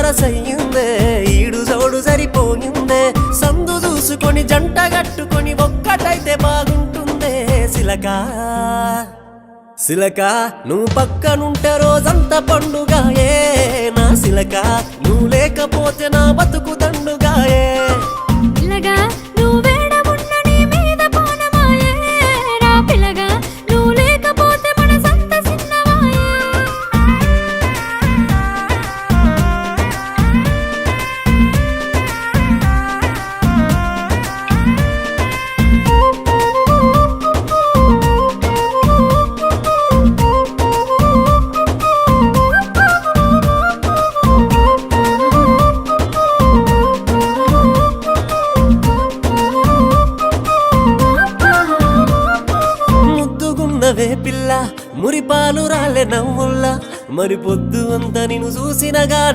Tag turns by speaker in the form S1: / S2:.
S1: వరసయ్యిందే ఈడు జోడు సరిపోయిందే సందు చూసుకొని జంట గట్టుకొని ఒక్కటైతే బాగుంటుందే సిలక సిలక నువ్వు పక్కనుంటే రోజంతా పండుగాయే నా సిలక నువ్వు లేకపోతే నా బతుకు దండుగాయే
S2: పిల్లగా నువ్వు వేడవున్న నీ మీద పోనమాయే రా పిల్లగా నువ్వు లేకపోతే మనసంత సిన్నవాయే
S1: ముద్దుగున్నవే పిల్ల మురిపాలు రాలే నవ్వుల్లా మరి పొద్దు అంతా నిన్ను చూసిన గాని